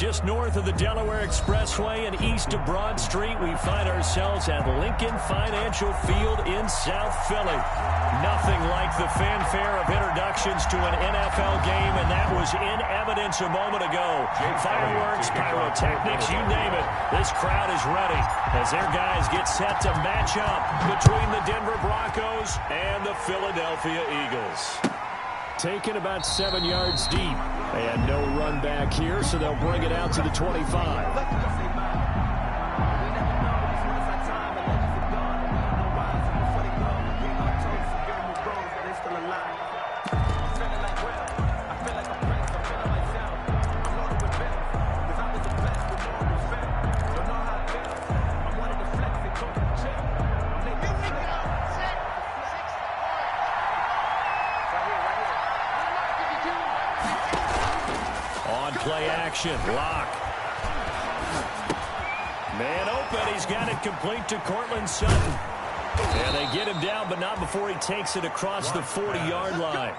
Just north of the Delaware Expressway and east of Broad Street, we find ourselves at Lincoln Financial Field in South Philly. Nothing like the fanfare of introductions to an NFL game, and that was in evidence a moment ago. Fireworks, pyrotechnics, you name it. This crowd is ready as their guys get set to match up between the Denver Broncos and the Philadelphia Eagles. Taken about 7 yards deep. And no run back here, so they'll bring it out to the 25. Play action, lock. Man open, he's got it complete to Cortland Sutton. And they get him down, but not before he takes it across the 40-yard line.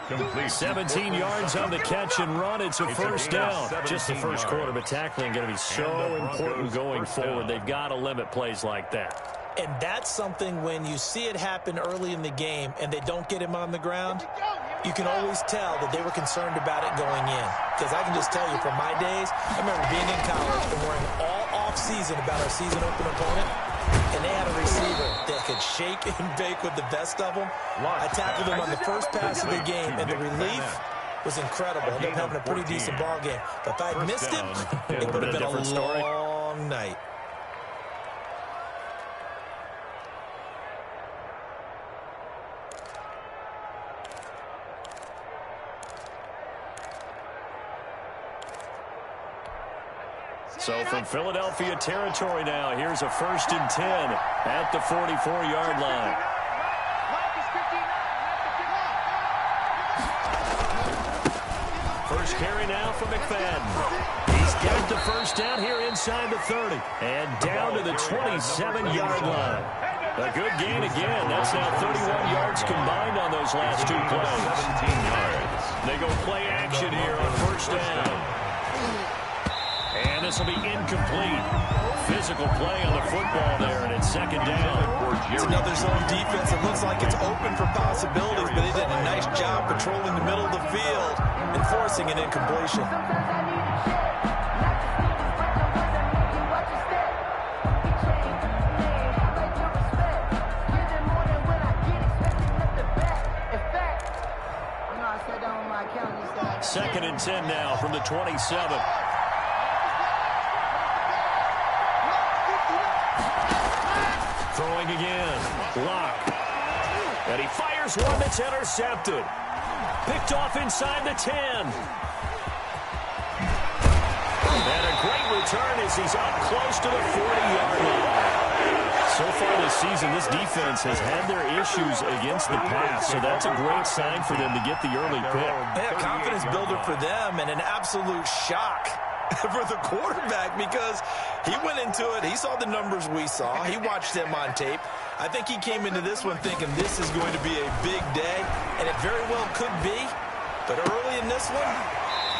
17 yards on the catch and run. It's a first down. Just the first quarter, but tackling going to be so important going forward. They've got to limit plays like that. And that's something when you see it happen early in the game and they don't get him on the ground, you can always tell that they were concerned about it going in. Because I can just tell you from my days, I remember being in college and worrying all off-season about our season-open opponent, and they had a receiver that could shake and bake with the best of them. I tackled him on the first pass of the game, and the relief was incredible. I ended up having a pretty decent ball game. But if I had missed him, it would have been a long night. So from Philadelphia territory now, here's a 1st and 10 at the 44-yard line. First carry now for McFadden. He's got the first down here inside the 30 and down to the 27-yard line. A good gain again. That's now 31 yards combined on those last two plays. 17 yards. They go play action here on first down. And this will be incomplete. Physical play on the football there, and it's second down. It's another zone defense. It looks like it's open for possibilities, but they did a nice job patrolling the middle of the field and forcing an incompletion. Second and 10 now from the 27. Throwing again. Lock. And he fires one that's intercepted. Picked off inside the 10. And a great return as he's up close to the 40-yard line. So far this season, this defense has had their issues against the pass, so that's a great sign for them to get the early pick. Yeah, confidence builder for them and an absolute shock for the quarterback because he went into it. He saw the numbers we saw. He watched them on tape. I think he came into this one thinking this is going to be a big day, and it very well could be. But early in this one,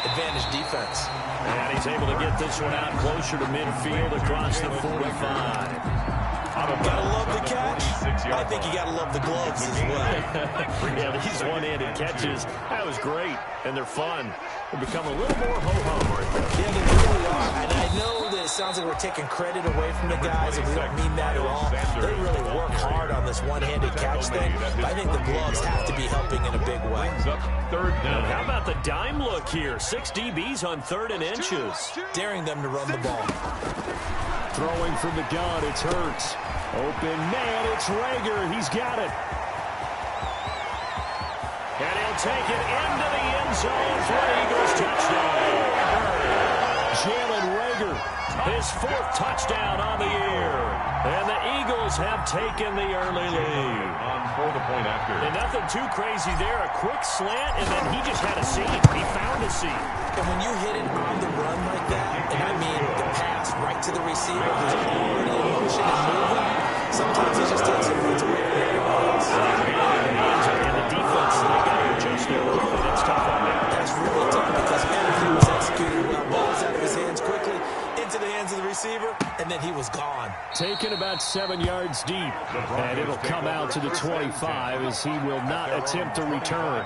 advantage defense. And he's able to get this one out closer to midfield across the 45. Gotta love the catch. I think you gotta love the gloves as well. Yeah, these one-handed catches, that was great, and they're fun. They become a little more ho-hum right there. Yeah, they really are. And I know that it sounds like we're taking credit away from the guys, and we don't mean that at all. They really work hard on this one-handed catch thing. But I think the gloves have to be helping in a big way. Third down. How about the dime look here? 6 DBs on 3rd and inches. Daring them to run the ball. Throwing from the gun, it's Hurts. Open man, it's Rager. He's got it. And he'll take it into the end zone for an Eagles touchdown. Jalen Rager, his 4th touchdown on the year. And the Eagles have taken the early lead. On for the point after. And nothing too crazy there. A quick slant, and then he just had a seam. He found a seam. And when you hit it on the run like that, and I mean the pass right to the receiver who's already in motion and moving, sometimes he just takes it and runs away from everybody else. And the defense, they got to adjust their quickly. That's tough on them. That's really tough because everything was executed well. Ball's out of his hands quickly. hands of the receiver, and then he was gone. Taken about 7 yards deep, and it'll come out to the 25 as he will not attempt to return.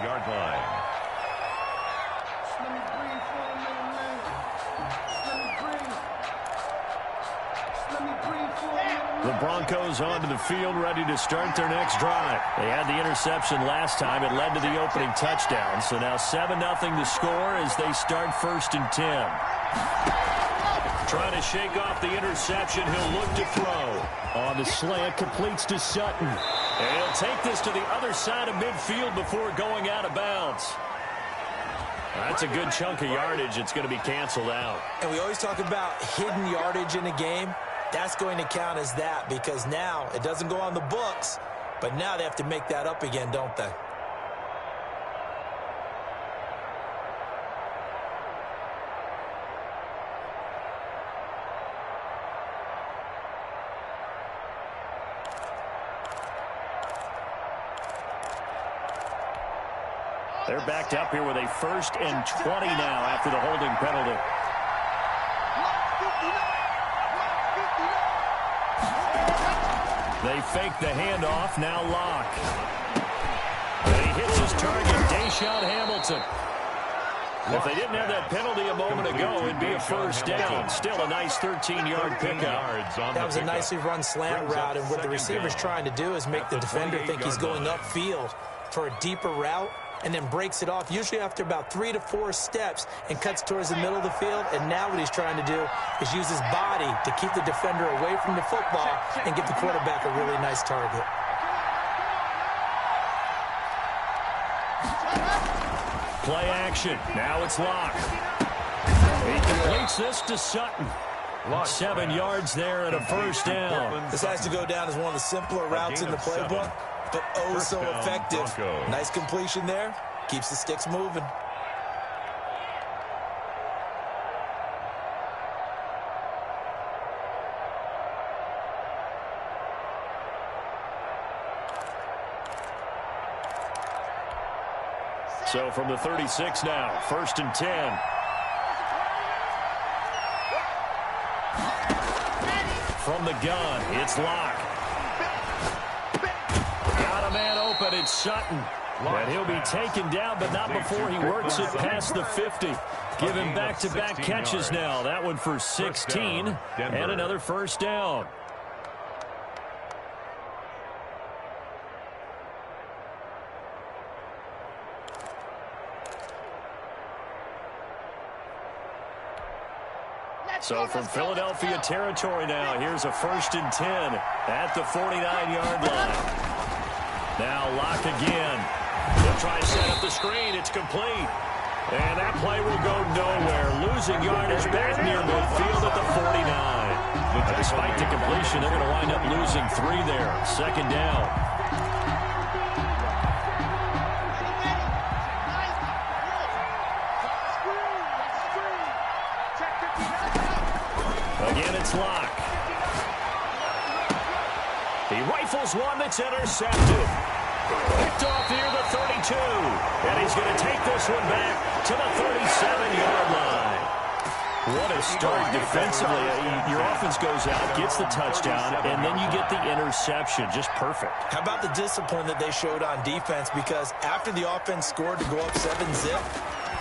The Broncos onto the field, ready to start their next drive. They had the interception last time. It led to the opening touchdown. So now 7-0 to score as they start 1st and 10. Trying to shake off the interception. He'll look to throw. On the slant, completes to Sutton. And he'll take this to the other side of midfield before going out of bounds. That's a good chunk of yardage. It's going to be canceled out. And we always talk about hidden yardage in a game. That's going to count as that because now it doesn't go on the books, but now they have to make that up again, don't they? They're backed up here with a 1st and 20 now after the holding penalty. They fake the handoff, now Locke. And he hits his target, Deshaun Hamilton. If they didn't have that penalty a moment ago, it'd be a 1st down. Still a nice 13-yard pickup. That was a nicely run slant route, and what the receiver's trying to do is make the defender think he's going upfield for a deeper route, and then breaks it off, usually after about 3 to 4 steps, and cuts towards the middle of the field. And now what he's trying to do is use his body to keep the defender away from the football and give the quarterback a really nice target. Play action. Now it's Locke. He completes this to Sutton. 7 yards there and a 1st down. This has to go down as one of the simpler routes in the playbook, but oh so effective. Nice completion there. Keeps the sticks moving. So from the 36 now, 1st and 10. From the gun, it's Locke. Got a man open, it's Sutton. And he'll be taken down, but not before he works it past the 50. Give him back-to-back catches now. That one for 16, and another 1st down. So from Philadelphia territory now, here's a 1st and 10 at the 49-yard line. Now Locke again. He'll try to set up the screen. It's complete. And that play will go nowhere. Losing yardage back near midfield at the 49. But despite the completion, they're going to wind up losing 3 there. 2nd down. Again, it's Locke. He rifles one that's intercepted. Picked off near the 32. And he's going to take this one back to the 37-yard line. What a start defensively. Your offense goes out, gets the touchdown, and then you get the interception. Just perfect. How about the discipline that they showed on defense? Because after the offense scored to go up 7-zip,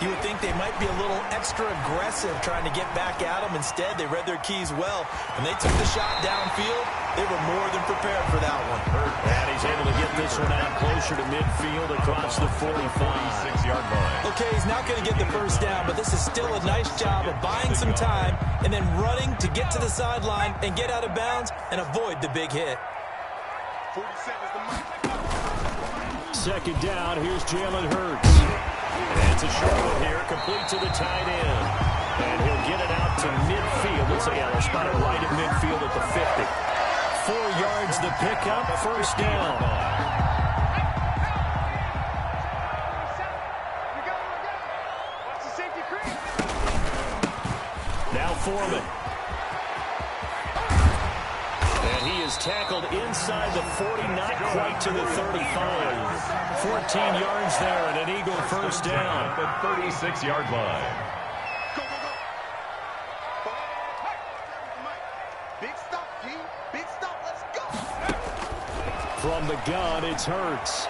you would think they might be a little extra aggressive trying to get back at them. Instead, they read their keys well. When they took the shot downfield, they were more than prepared for that one. And he's able to get this one out closer to midfield across the 46-yard line. Okay, he's not going to get the 1st down, but this is still a nice job of buying some time and then running to get to the sideline and get out of bounds and avoid the big hit. 2nd down, here's Jalen Hurts. And it's a short one here, complete to the tight end. And he'll get it out to midfield. Let's say, they'll spot it right at midfield at the 50. 4 yards the pickup, 1st down. Now Foreman. And he is tackled inside the 40, not quite to the 35. 14 yards there and an Eagle 1st down. At the 36-yard line. From the gun, it's Hurts.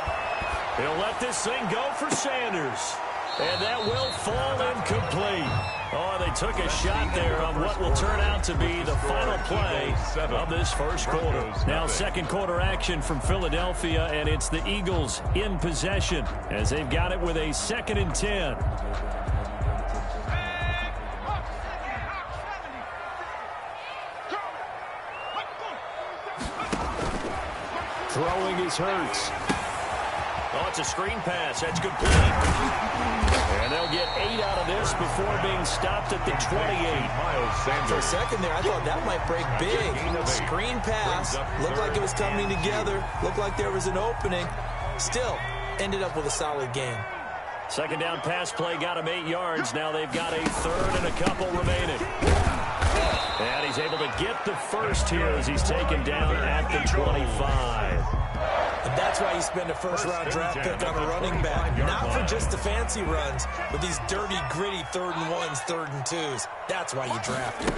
He'll let this thing go for Sanders. And that will fall incomplete. Oh, they took a shot there on what will turn out to be the final play of this first quarter. Now second quarter action from Philadelphia, and it's the Eagles in possession as they've got it with a 2nd and 10. Throwing is Hurts. Oh, it's a screen pass. That's complete. And they'll get 8 out of this before being stopped at the 28. For a second there, I thought that might break big. Screen pass. Looked like it was coming together. Looked like there was an opening. Still, ended up with a solid game. Second down pass play got him 8 yards. Now they've got a 3rd and a couple remaining. And he's able to get the first here as he's taken down at the 25. And that's why you spend a first-round draft pick on a running back. Not for just the fancy runs, but these dirty, gritty 3rd and 1s, 3rd and 2s. That's why you draft him.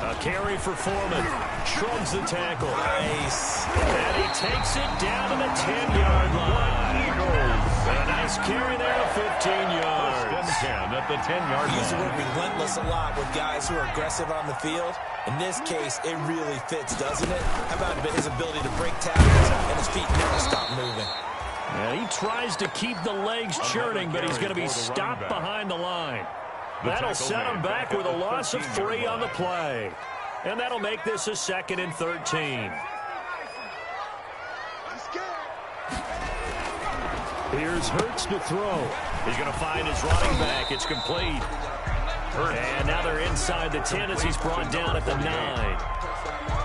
A carry for Foreman. Shrugs the tackle. Nice. And he takes it down to the 10-yard line. A nice carry there, 15 yards. At the 10-yard line. We use the word relentless a lot with guys who are aggressive on the field. In this case, it really fits, doesn't it? How about his ability to break tackles and his feet never stop moving? And he tries to keep the legs churning, but he's going to be stopped behind the line. That'll set him back with a loss of 3 on the play. And that'll make this a 2nd and 13. Here's Hurts to throw. He's going to find his running back. It's complete. And now they're inside the 10 as he's brought down at the 9.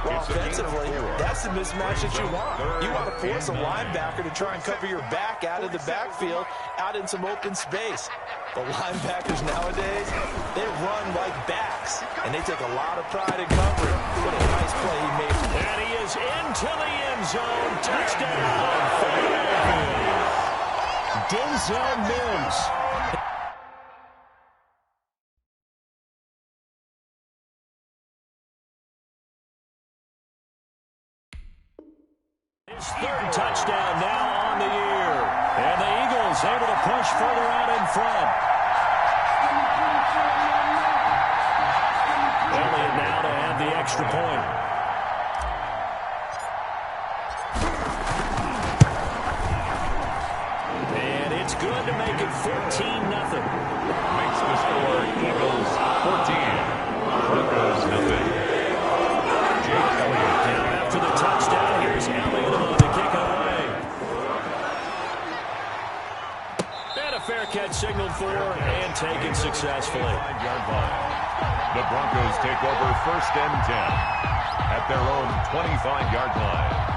Well, offensively, that's the mismatch that you want. You want to force a linebacker to try and cover your back out of the backfield, out in some open space. The linebackers nowadays, they run like backs, and they take a lot of pride in covering. What a nice play he made. And he is into the end zone. Touchdown. Denzel Mims. His 3rd touchdown now on the year. And the Eagles able to push further out in front. Elliott now to have the extra point. And it's good to make it 14-0. Makes the score Eagles 14. Broncos nothing. Jake Elliott. Now after the touchdown, here's Elliott on to kick it away. And a fair catch signaled for and taken successfully. 5-yard line. The Broncos take over 1st and 10 at their own 25-yard line.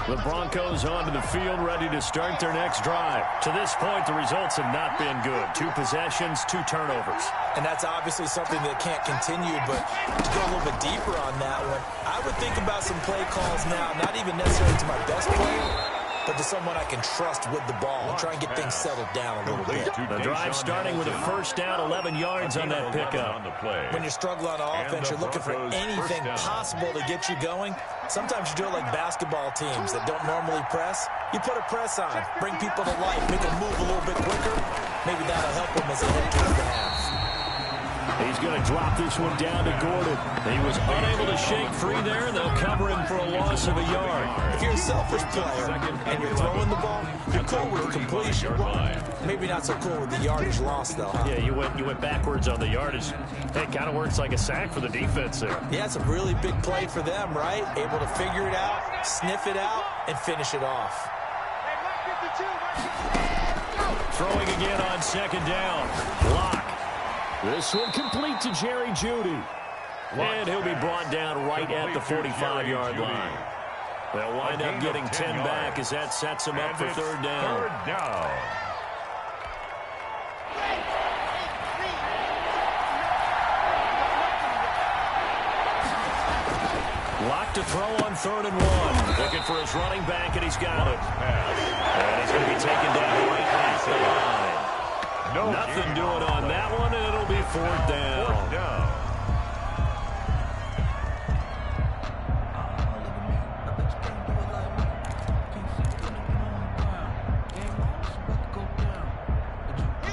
The Broncos onto the field, ready to start their next drive. To this point, the results have not been good. 2 possessions, 2 turnovers. And that's obviously something that can't continue, but to go a little bit deeper on that one, I would think about some play calls now, not even necessarily to my best player, but to someone I can trust with the ball and try and get things settled down a little bit. The drive starting with a first down, 11 yards on that pickup. When you're struggling on offense, you're looking for anything possible to get you going. Sometimes you do it like basketball teams that don't normally press. You put a press on, bring people to life, make them move a little bit quicker. Maybe that'll help them as they head towards the half. He's going to drop this one down to Gordon. He was unable to shake free there. They'll cover him for a loss of a yard. If you're a selfish player and you're throwing the ball, you're cool with the completion. Maybe not so cool with the yardage loss, though, huh? Yeah, you went backwards on the yardage. It kind of works like a sack for the defense there. Yeah, it's a really big play for them, right? Able to figure it out, sniff it out, and finish it off. Throwing again on 2nd down. Block. This one complete to Jerry Jeudy. And he'll be brought down right at the 45-yard line. They'll wind up getting 10 back as that sets them up for 3rd down. 3rd down. Lock to throw on 3rd and 1. Looking for his running back, and he's got it. And he's going to be taken down right at the line. Nothing doing on that one, and it'll be 4th down.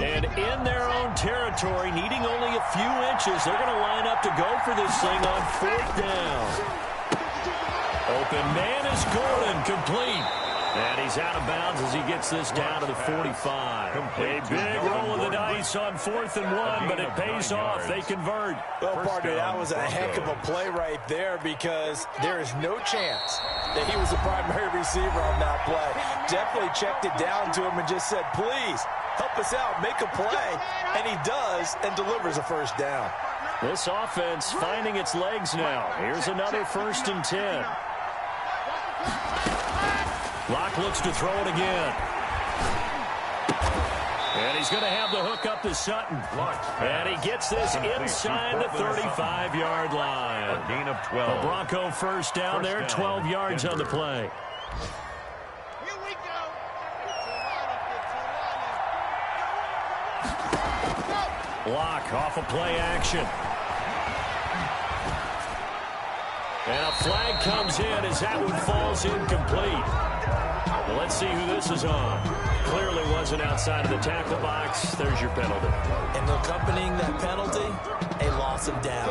And in their own territory, needing only a few inches, they're going to line up to go for this thing on 4th down. Open man is Gordon, complete. And he's out of bounds as he gets this down to the 45. A big roll of the dice on 4th and 1, but it pays off. They convert. Well, partner, that was a heck of a play right there because there is no chance that he was the primary receiver on that play. Definitely checked it down to him and just said, please, help us out, make a play. And he does and delivers a 1st down. This offense finding its legs now. Here's another 1st and 10. Locke looks to throw it again. And he's going to have the hook up to Sutton. And he gets this inside the 35-yard line. A gain of 12. The Bronco 1st down there, 12 yards on the play. Locke off of play action. And a flag comes in as that one falls incomplete. Well, let's see who this is on. Clearly wasn't outside of the tackle box. There's your penalty. And accompanying that penalty, a loss of down.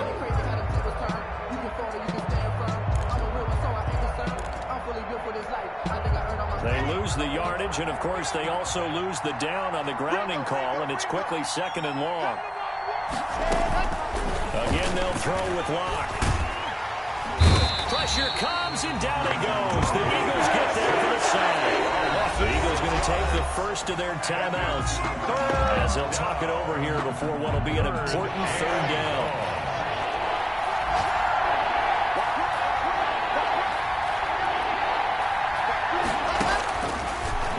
They lose the yardage, and of course they also lose the down on the grounding call, and it's quickly 2nd and long. Again, they'll throw with Locke. Pressure comes, and down he goes. The Eagles get there for the sack. The Eagles going to take the first of their timeouts as they'll talk it over here before what will be an important 3rd down.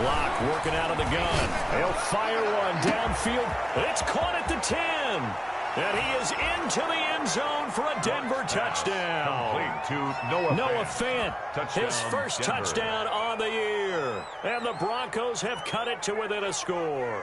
Locke working out of the gun. He'll fire one downfield. It's caught at the 10. And he is into the end zone for a Denver touchdown. Complete to Noah Fant, Touchdown, his first Denver. touchdown on the year. And the Broncos have cut it to within a score.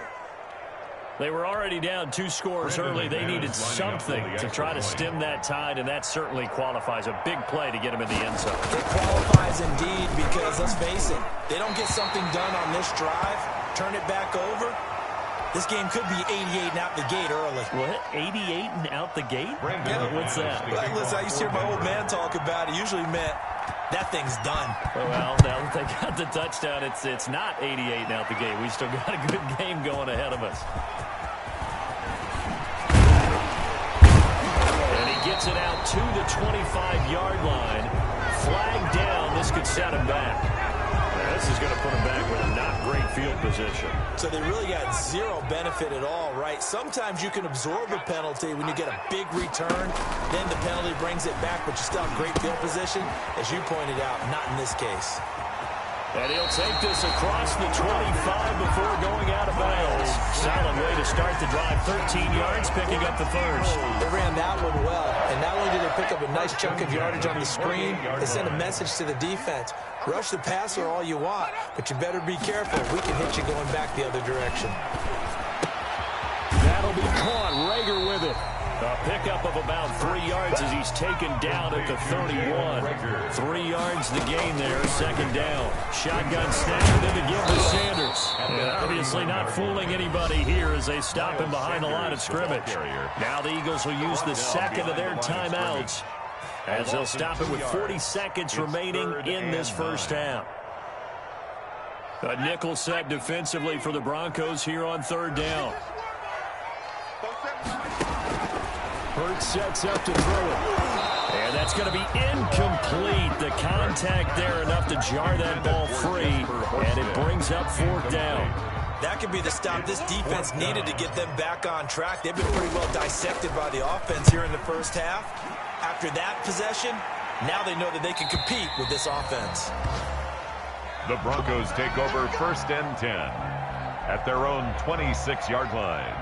They were already down 2 scores early. They needed something to try to stem that tide, and that certainly qualifies. A big play to get him in the end zone. It qualifies indeed because, let's face it, they don't get something done on this drive, turn it back over. This game could be 88 and out the gate early. What? 88 and out the gate? Yeah. What's that? Like, listen, I used to hear my old man talk about it. Usually meant that thing's done. Well, now that they got the touchdown, it's not 88 and out the gate. We still got a good game going ahead of us. And he gets it out to the 25-yard line. Flag down. This could set him back. Now, this is going to put him back with a not great field position. So they really got zero benefit at all, right? Sometimes you can absorb a penalty when you get a big return. Then the penalty brings it back, but you still have great field position. As you pointed out, not in this case. And he'll take this across the 25 before going out of bounds. Solid way to start the drive. 13 yards, picking up the first. They ran that one well. And not only did they pick up a nice chunk of yardage on the screen, they sent a message to the defense. Rush the passer all you want, but you better be careful. We can hit you going back the other direction. That'll be caught. Rager with it. A pickup of about 3 yards as he's taken down at the 31. 3 yards the gain there, 2nd down. Shotgun snap and then to give to Sanders. And obviously not fooling anybody here as they stop him behind the line of scrimmage. Now the Eagles will use the 2nd of their timeouts as they'll stop it with 40 seconds remaining in this first half. A nickel set defensively for the Broncos here on 3rd down. Hurts sets up to throw it. And that's going to be incomplete. The contact there enough to jar that ball free. And it brings up 4th down. That could be the stop this defense needed to get them back on track. They've been pretty well dissected by the offense here in the first half. After that possession, now they know that they can compete with this offense. The Broncos take over 1st and 10 at their own 26-yard line.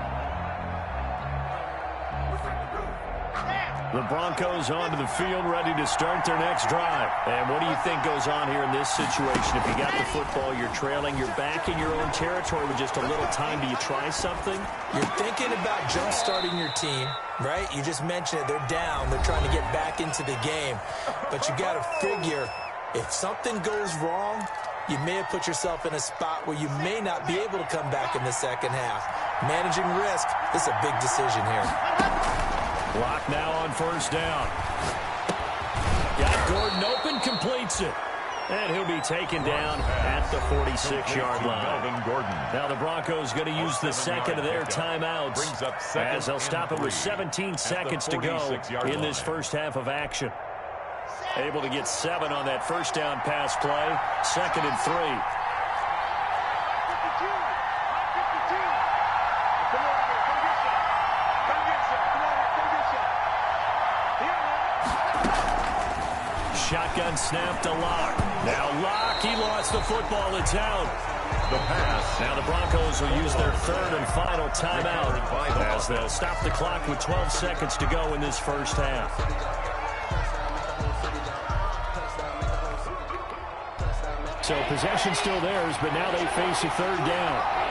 The Broncos onto the field, ready to start their next drive. And what do you think goes on here in this situation? If you got the football, you're trailing, you're back in your own territory with just a little time. Do you try something? You're thinking about jump-starting your team, right? You just mentioned it. They're down. They're trying to get back into the game. But you got to figure, if something goes wrong, you may have put yourself in a spot where you may not be able to come back in the second half. Managing risk is a big decision here. Block now on first down. Got Gordon open, completes it. And he'll be taken down at the 46-yard line. Now the Broncos going to use the second of their timeouts as they'll stop it with 17 seconds to go in this first half of action. Able to get 7 on that first down pass play. 2nd and 3. Shotgun snap to Locke. Now Locke, he lost the football. It's out. The pass. Now the Broncos will use their 3rd and final timeout as they'll stop the clock with 12 seconds to go in this first half. So possession still theirs, but now they face a 3rd down.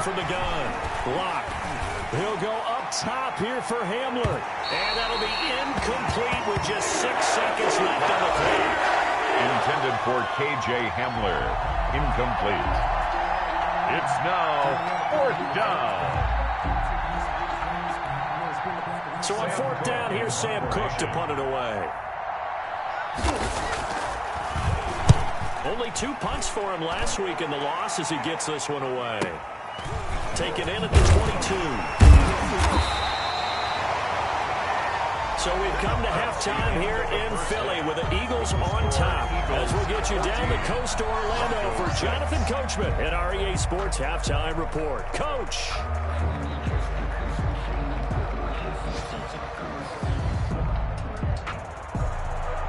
From the gun. Locke. He'll go up top here for Hamler. And that'll be incomplete with just 6 seconds left on the clock. Intended for K.J. Hamler. Incomplete. It's now 4th down. So on 4th down, here's Sam Cook to punt it away. Only 2 punts for him last week in the loss as he gets this one away. Taken in at the 22. So we've come to halftime here in Philly with the Eagles on top. As we'll get you down the coast to Orlando for Jonathan Coachman at our EA Sports Halftime Report. Coach.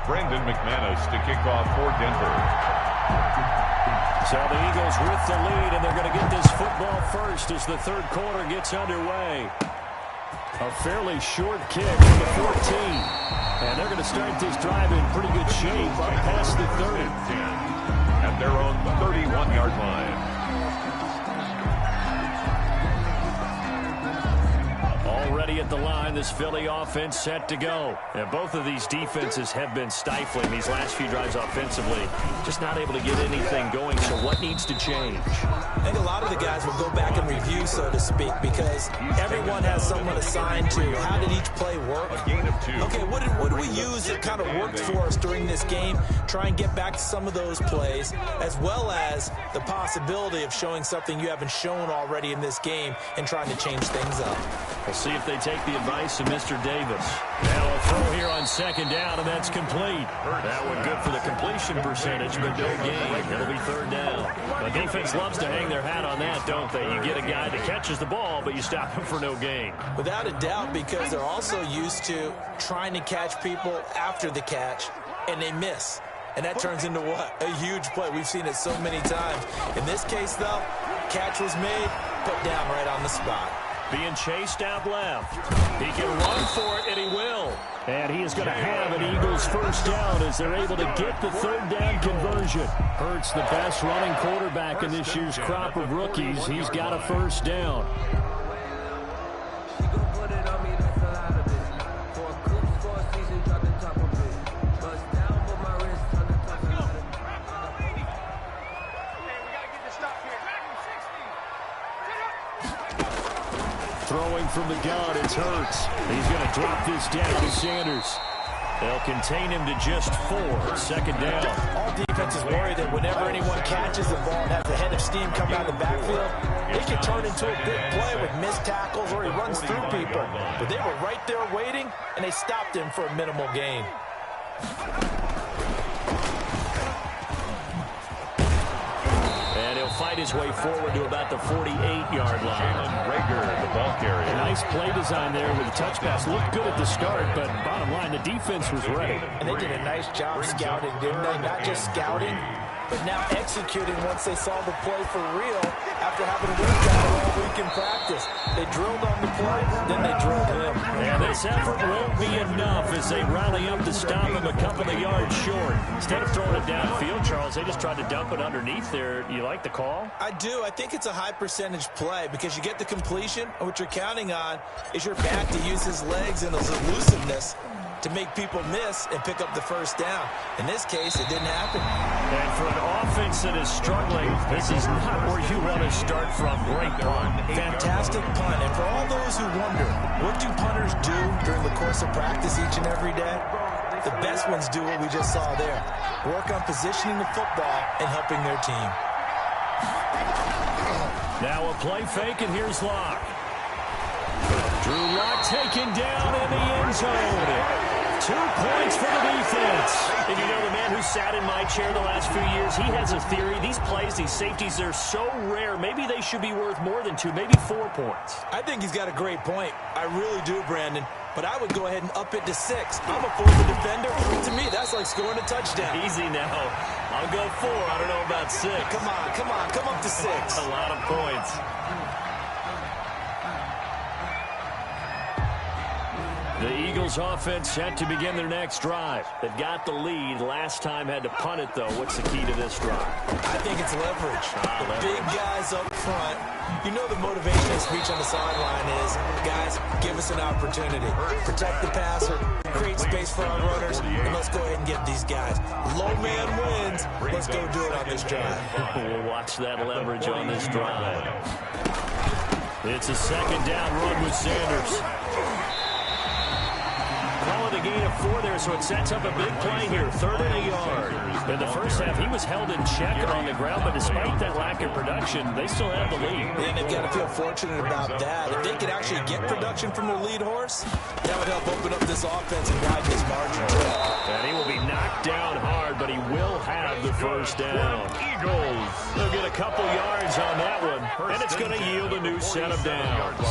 Brandon McManus to kick off for Denver. So the Eagles with the lead, and they're going to get this football first as the 3rd quarter gets underway. A fairly short kick to the 14. And they're going to start this drive in pretty good shape up past the 30. At their own 31-yard line. Already at the line, this Philly offense set to go. And both of these defenses have been stifling these last few drives offensively. Just not able to get anything going, so what needs to change? I think a lot of the guys will go back and review, so to speak, because everyone has someone assigned to how did each play work. Okay, what did we use that kind of worked for us during this game? Try and get back to some of those plays, as well as the possibility of showing something you haven't shown already in this game and trying to change things up. We'll see if they take the advice of Mr. Davis. Now a throw here on 2nd down, and that's complete. That one good for the completion percentage, but no gain. It'll be 3rd down. The defense loves to hang their hat on that, don't they? You get a guy that catches the ball, but you stop him for no gain. Without a doubt, because they're also used to trying to catch people after the catch, and they miss. And that turns into what? A huge play. We've seen it so many times. In this case, though, catch was made, put down right on the spot. Being chased out left. He can run for it, and he will. And he is going to have an Eagles 1st down as they're able to get the 3rd down conversion. Hurts the best running quarterback in this year's crop of rookies. He's got a 1st down. Throwing from the gun, it's Hurts. He's going to drop this down to Sanders. They'll contain him to just 4. 2nd down. All defenses worry that whenever anyone catches the ball and has a head of steam come out of the backfield, it can turn into a big play with missed tackles or he runs through people. But they were right there waiting, and they stopped him for a minimal gain. And he'll fight his way forward to about the 48-yard line. Jalen Rager, the ball carrier. A nice play design there with the touch pass. Looked good at the start, but bottom line, the defense was ready. And they did a nice job scouting, didn't they? Not just scouting, but now executing once they saw the play for real after having worked on it all week in practice. They drilled on the play, then they drilled him. And this effort won't be enough as they rally up to stop him a couple of yards short. Instead of throwing it downfield, Charles, they just tried to dump it underneath there. You like the call? I do. I think it's a high percentage play because you get the completion, and what you're counting on is your back to use his legs and his elusiveness to make people miss and pick up the first down. In this case, it didn't happen. And for an offense that is struggling, this is not where you want to start from. Great punt. Fantastic punt. And for all those who wonder, what do punters do during the course of practice each and every day? The best ones do what we just saw there. Work on positioning the football and helping their team. Now a play fake, and here's Locke. Drew Lock taken down in the end zone. 2 points for the defense. And you know, the man who sat in my chair the last few years, he has a theory. These plays, these safeties, they're so rare. Maybe they should be worth more than 2, maybe 4 points. I think he's got a great point. I really do, Brandon. But I would go ahead and up it to 6. I'm a forward defender. To me, that's like scoring a touchdown. Easy now. I'll go 4. I don't know about 6. Come up to 6. A lot of points. The Eagles offense set to begin their next drive. They've got the lead. Last time had to punt it, though. What's the key to this drive? I think it's leverage. The big guys up front. You know the motivational speech on the sideline is, guys, give us an opportunity. Protect the passer, create space for our runners, and let's go ahead and get these guys. Low man wins. Let's go do it on this drive. We'll watch that leverage on this drive. It's a second down run with Sanders. Call it a gain of 4 there, so it sets up a big play here, 3rd and a yard. In the first half, he was held in check and on the ground, but despite that lack of production, they still have the lead. And they've got to feel fortunate about that. If they could actually get production from their lead horse, that would help open up this offense and widen this margin. And he will be knocked down hard, but he will have the first down. Eagles. They'll get a couple yards on that one, and it's going to yield a new set of downs.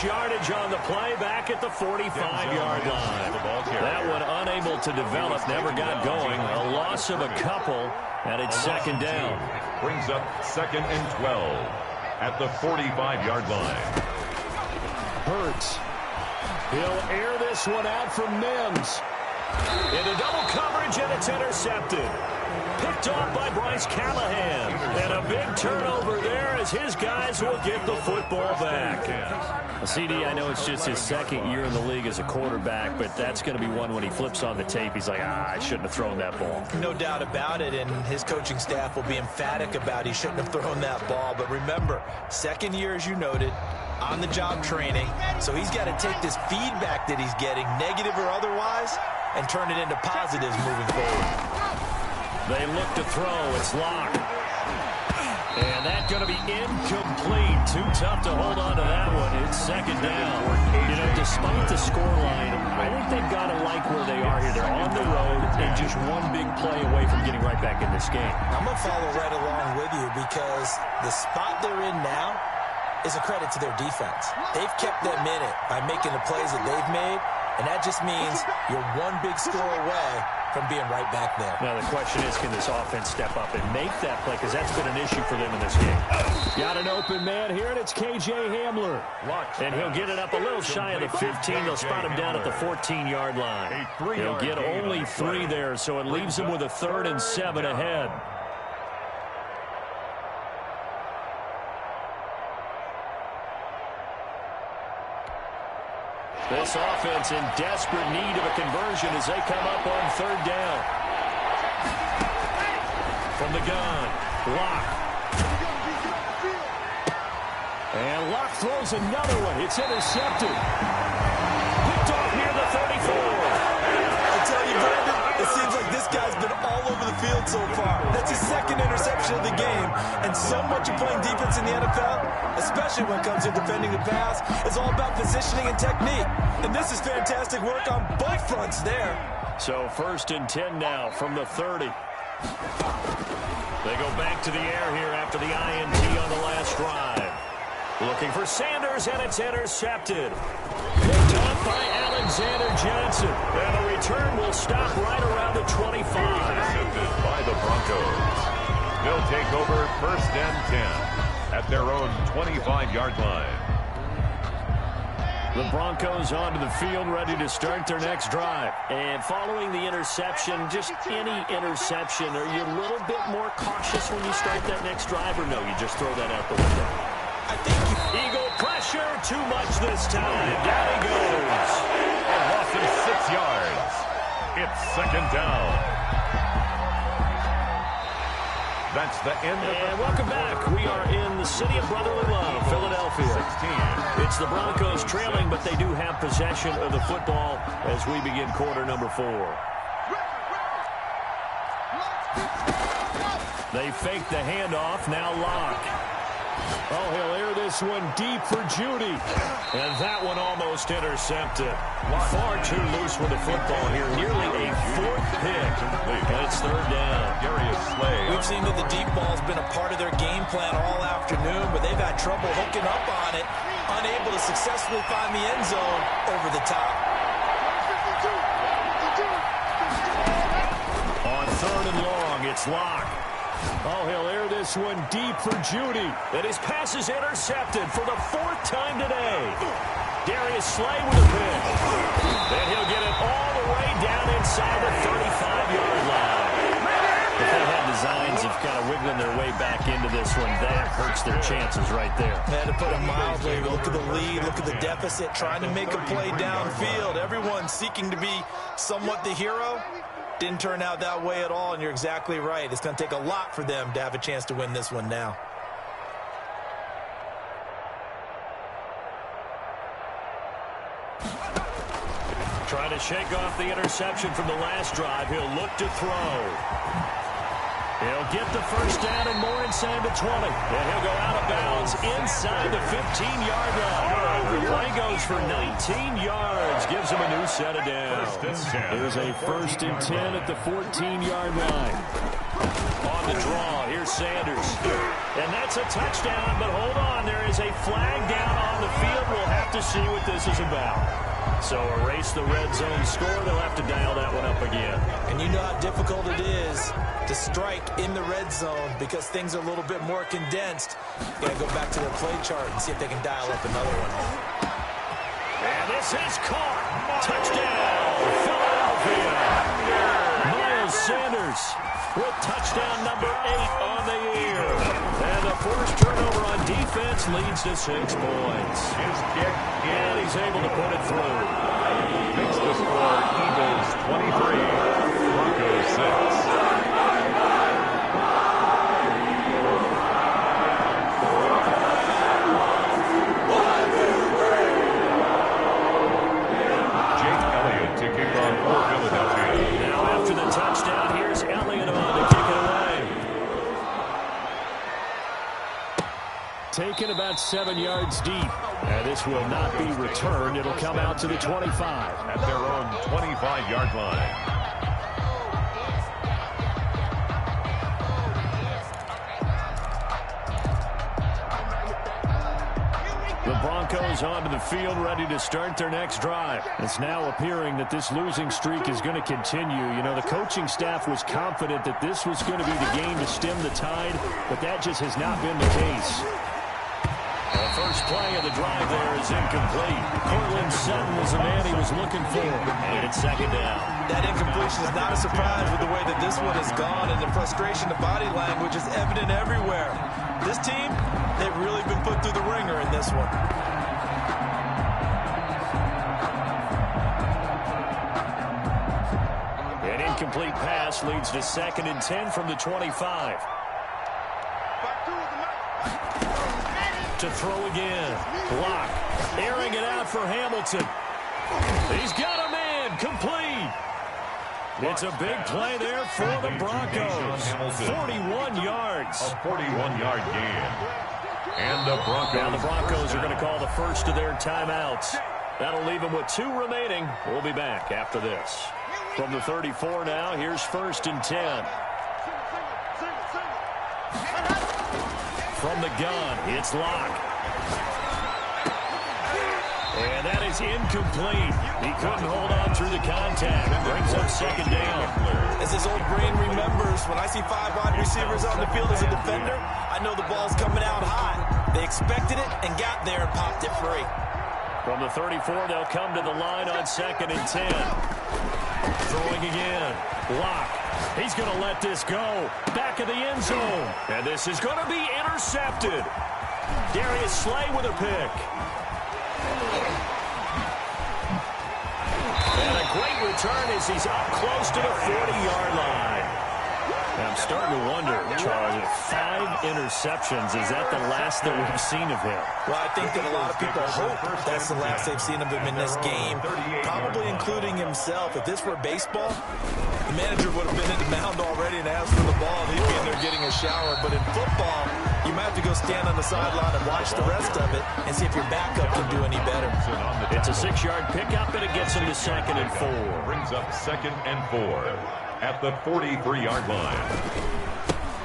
Yardage on the play back at the 45-yard line. That one unable to develop, never got going. A loss of a couple, and it's second down. Brings up 2nd and 12 at the 45-yard line. Hurts. He'll air this one out from Mims. Into double coverage, and it's intercepted. Picked off by Bryce Callahan. And a big turnover there as his guys will get the football back. CD, I know it's just his 2nd year in the league as a quarterback, but that's going to be one when he flips on the tape. He's like, I shouldn't have thrown that ball. No doubt about it, and his coaching staff will be emphatic about he shouldn't have thrown that ball. But remember, 2nd year, as you noted, on-the-job training. So he's got to take this feedback that he's getting, negative or otherwise, and turn it into positives moving forward. They look to throw. It's Locke. And that's going to be incomplete. Too tough to hold on to that one. It's second down. You know, despite the scoreline, I think they've got to like where they are here. They're on the road and just one big play away from getting right back in this game. I'm going to follow right along with you because the spot they're in now is a credit to their defense. They've kept them in it by making the plays that they've made, and that just means you're one big score away from being right back there. Now the question is, can this offense step up and make that play? Because that's been an issue for them in this game. Got an open man here, and it's K.J. Hamler. And he'll get it up a little shy of the 15. They'll spot him down at the 14-yard line. He'll get only 3 there, so it leaves him with a 3rd and 7 ahead. This offense in desperate need of a conversion as they come up on 3rd down. From the gun, Locke. And Locke throws another one. It's intercepted. Picked off near the 34. I tell you, Brandon, it seems like this guy's been all over the field so far. That's his 2nd second interception of the game. And so much of playing defense in the NFL, especially when it comes to defending the pass, is all about positioning and technique. And this is fantastic work on both fronts there. So 1st and 10 now from the 30. They go back to the air here after the INT on the last drive. Looking for Sanders, and it's intercepted. Picked up by Alexander Johnson. And the return will stop right around the 25. Intercepted by the Broncos. They'll take over 1st and 10 at their own 25-yard line. The Broncos onto the field, ready to start their next drive. And following the interception, just any interception, are you a little bit more cautious when you start that next drive, or no, you just throw that out the window? I think Eagle pressure, too much this time. Down he goes. A loss of 6 yards. It's 2nd down. That's the end of And welcome back. We are in the city of brotherly love, Philadelphia. 16. It's the Broncos trailing, but they do have possession of the football as we begin quarter number 4. They fake the handoff, now Locke. Oh, he'll air this one deep for Judy. And that one almost intercepted. Far too loose with the football here. Nearly a 4th pick. And it's 3rd down. we've seen that the deep ball's been a part of their game plan all afternoon, but they've had trouble hooking up on it, unable to successfully find the end zone over the top. On 3rd and long, it's Locke. Oh, he'll air this one deep for Judy. And his pass is intercepted for the 4th time today. Darius Slay with a pick. And he'll get it all the way down inside the 35-yard line. If they had designs of kind of wiggling their way back into this one, that hurts their chances right there. They had to put it mildly. Look at the lead, look at the deficit, trying to make a play downfield. Everyone seeking to be somewhat the hero. Didn't turn out that way at all, and you're exactly right. It's going to take a lot for them to have a chance to win this one now. Trying to shake off the interception from the last drive. He'll look to throw. He'll get the first down and more inside the 20. And he'll go out of bounds inside the 15-yard line. The play goes for 19 yards. Gives him a new set of downs. There's a 1st and 10 at the 14-yard line. On the draw, here's Sanders. And that's a touchdown, but hold on. There is a flag down on the field. We'll have to see what this is about. So erase the red zone score. They'll have to dial that one up again. And you know how difficult it is to strike in the red zone because things are a little bit more condensed. You got to go back to their play chart and see if they can dial up another one. And this is caught. Touchdown, Philadelphia. Miles Sanders with touchdown number 8 on the year. And the first turnover on defense leads to 6 points. His kick, and he's able to put it through. Makes the score Eagles 23, Broncos 6. Taken about 7 yards deep. And this will not be returned. It'll come out to the 25. At their own 25-yard line. The Broncos onto the field, ready to start their next drive. It's now appearing that this losing streak is going to continue. You know, the coaching staff was confident that this was going to be the game to stem the tide, but that just has not been the case. The first play of the drive there is incomplete. Cortland Sutton was the man he was looking for. And it's 2nd down. That incompletion is not a surprise with the way that this one has gone, and the frustration, the body language is evident everywhere. This team, they've really been put through the ringer in this one. An incomplete pass leads to 2nd and 10 from the 25. To throw again. Locke airing it out for Hamilton. He's got a man. Complete. It's a big play there for the Broncos. 41 yards. A 41-yard gain. And the Broncos. Now the Broncos are going to call the first of their timeouts. That'll leave them with 2 remaining. We'll be back after this. From the 34 now, here's 1st and 10. From the gun, it's Locke. And that is incomplete. He couldn't hold on through the contact. Brings up 2nd down. As his old brain remembers, when I see 5 wide receivers on the field as a defender, I know the ball's coming out high. They expected it and got there and popped it free. From the 34, they'll come to the line on 2nd and 10. Throwing again. Locke. He's going to let this go. Back of the end zone. And this is going to be intercepted. Darius Slay with a pick. And a great return as he's up close to the 40-yard line. I'm starting to wonder, Charles, 5 interceptions, is that the last that we've seen of him? Well, I think that a lot of people hope that's the last they've seen of him in this game, probably including himself. If this were baseball, the manager would have been at the mound already and asked for the ball, and he'd be in there getting a shower. But in football, you might have to go stand on the sideline and watch the rest of it and see if your backup can do any better. It's a 6-yard pickup, and it gets him to 2nd and 4. Brings up 2nd and 4 at the 43-yard line.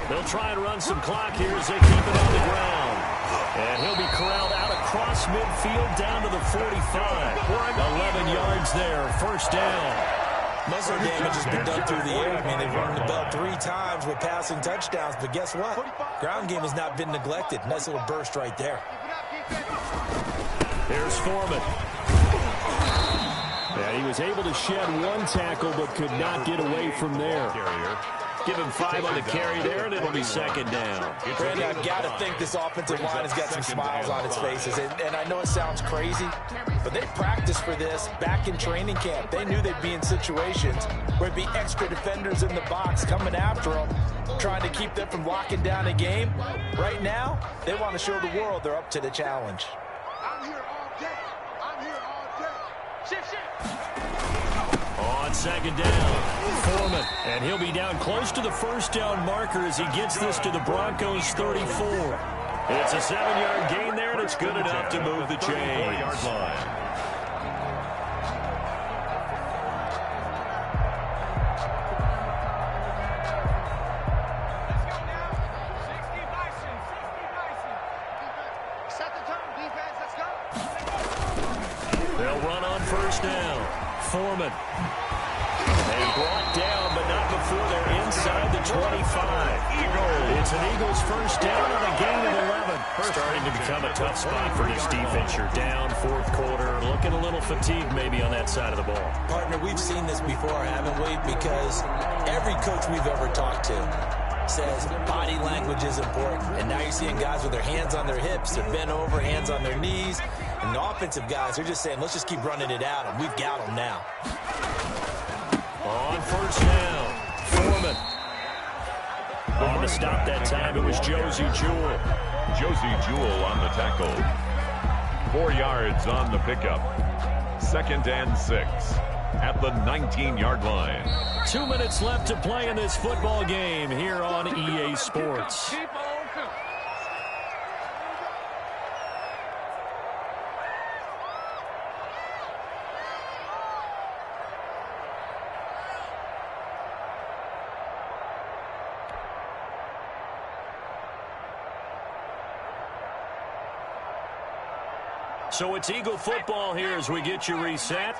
They'll try and run some clock here as they keep it on the ground. And he'll be corralled out across midfield down to the 45. 11 yards there, 1st down. Most of their damage has been done through the air. I mean, they've rung the bell 3 times with passing touchdowns. But guess what? Ground game has not been neglected. Nice little burst right there. Here's Foreman. Yeah, he was able to shed 1 tackle but could not get away from there. Give him 5 on the carry there, and it'll be 2nd down. Brandon, I've got to think this offensive line has got some smiles on its faces. And I know it sounds crazy, but they practiced for this back in training camp. They knew they'd be in situations where it'd be extra defenders in the box coming after them, trying to keep them from locking down a game. Right now, they want to show the world they're up to the challenge. I'm here all day. I'm here all day. Shift. On 2nd down, Foreman. And he'll be down close to the 1st down marker as he gets this to the Broncos 34. It's a 7-yard gain there, and it's good enough to move the chains. Set the tone, defense. Let's go. They'll run on 1st down. Foreman. And brought down, but not before they're inside the 25. It's an Eagles 1st down and a gain of 11. Starting to become a tough spot for this defense. You're down 4th quarter, looking a little fatigued maybe on that side of the ball. Partner, we've seen this before, haven't we? Because every coach we've ever talked to says body language is important. And now you're seeing guys with their hands on their hips, they're bent over, hands on their knees. And the offensive guys, they're just saying, let's just keep running it out, and we've got them now. On 1st down, Foreman. On the stop that time, it was Josie Jewell. Josie Jewell on the tackle. 4 yards on the pickup. 2nd and 6 at the 19-yard line. 2 minutes left to play in this football game here on EA Sports. So it's Eagle football here as we get you reset.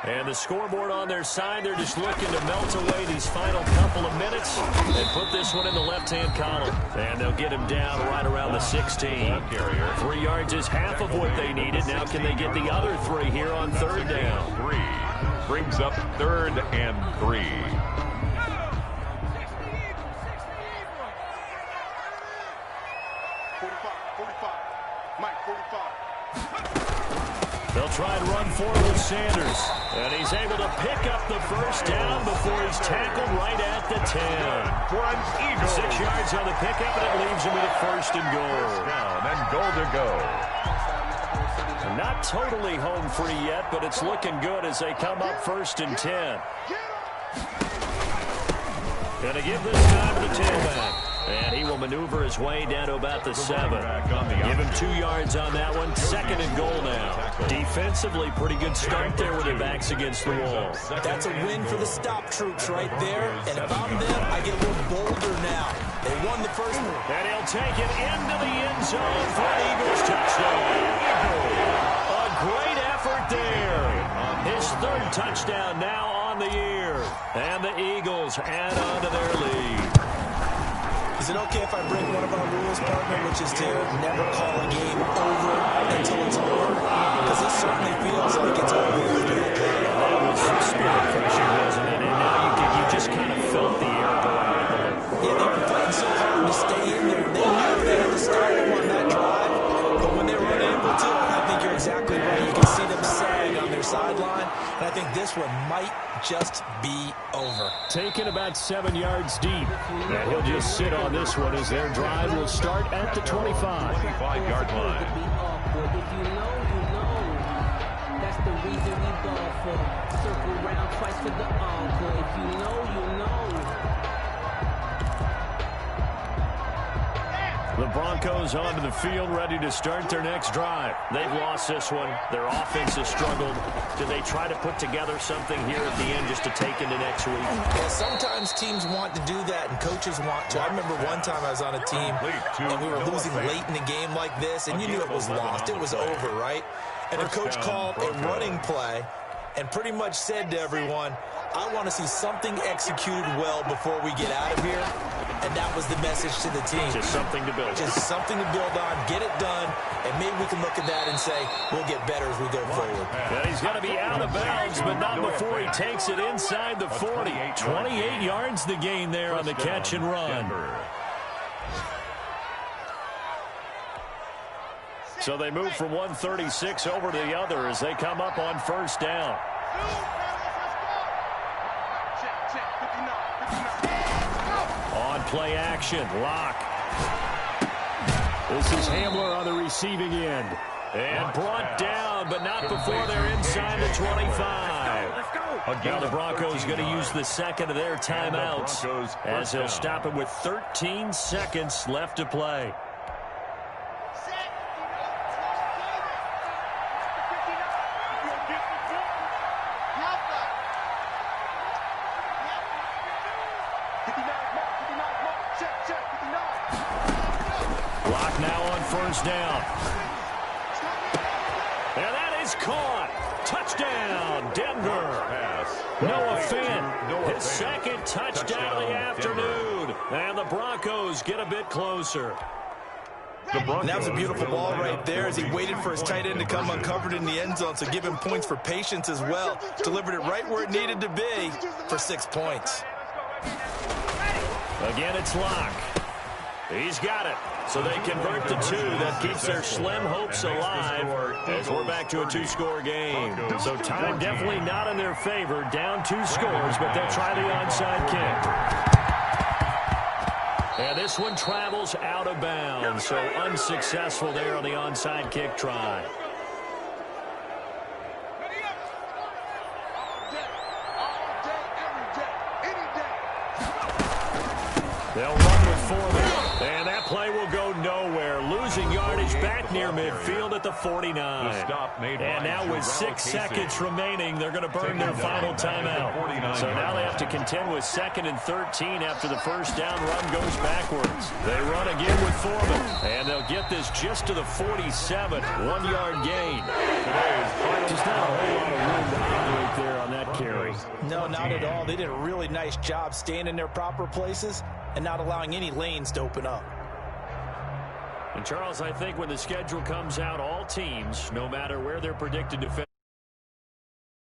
And the scoreboard on their side, they're just looking to melt away these final couple of minutes and put this one in the left-hand column. And they'll get him down right around the 16. 3 yards is half of what they needed. Now can they get the other 3 here on 3rd down? 3 brings up 3rd and 3. They'll try and run forward with Sanders. And he's able to pick up the 1st down before he's tackled right at the 10. For an Eagle. 6 yards on the pickup, and it leaves him with a 1st and goal. Down and goal to go. Not totally home free yet, but it's looking good as they come up 1st and 10. Going to give this time to the tailback. And he will maneuver his way down to about the 7. Give him 2 yards on that one. 2nd and goal now. Defensively, pretty good start there with their backs against the wall. That's a win for the stop troops right there. And if I'm them, I get a little bolder now. They won the first one. And he'll take it into the end zone for an Eagles touchdown. A great effort there. His 3rd touchdown now on the year. And the Eagles add on to their lead. Is it okay if I break one of our rules, partner, which is to never call a game over until it's over? Because it certainly feels like it's over. That was some spirit crushing, wasn't it? And now you just kind of felt the air go out. Yeah, they've been fighting so hard to stay in there. They knew they had to stop them on that drive. But when they were unable to, I think you're exactly right. You can see them sag on their sideline. And I think this one might just be over. Taken about 7 yards deep. And he'll just sit on this one as their drive will start at the 25. 25-yard line. If you know, you know. That's the reason we go for. Circle round twice for the encore. If you know, you know. The Broncos onto the field, ready to start their next drive. They've lost this one. Their offense has struggled. Do they try to put together something here at the end just to take into next week? Yeah, sometimes teams want to do that and coaches want to. I remember one time I was on a team and we were losing late in the game like this, and you knew it was lost. It was over, right? And the coach called a running play and pretty much said to everyone, I want to see something executed well before we get out of here. And that was the message to the team. Just something to build. Just something to build on, get it done, and maybe we can look at that and say, we'll get better as we go forward. Yeah, he's going to be out of bounds, but not before he takes it inside the 40. 28 yards the gain there on the catch and run. So they move from 136 over to the other as they come up on 1st down. On play action, Locke. This is Hamler on the receiving end. And brought down, but not before they're inside the 25. Now the Broncos going to use the 2nd of their timeouts as they'll stop it with 13 seconds left to play. Clock now on 1st down. And that is caught. Touchdown, Denver. Noah Fant, his 2nd touchdown of the afternoon. And the Broncos get a bit closer. And that was a beautiful ball right there as he waited for his tight end to come uncovered in the end zone, so give him points for patience as well. Delivered it right where it needed to be for 6 points. Again, it's Locke. He's got it. So they convert the 2. That keeps their slim hopes alive as we're back to a 2-score game. So time definitely not in their favor. Down 2 scores, but they'll try the onside kick. And this one travels out of bounds, so unsuccessful there on the onside kick try. They'll run with Foreman, and that play will go nowhere. Losing yardage back near midfield at the 49. And now with 6 seconds remaining, they're going to burn their final timeout. So now they have to contend with 2nd and 13 after the 1st down run goes backwards. They run again with Foreman, and they'll get this just to the 47. 1-yard gain. Just not a whole lot of room to operate there on that carry. No, not at all. They did a really nice job staying in their proper places and not allowing any lanes to open up. And Charles, I think when the schedule comes out, all teams, no matter where they're predicted to finish,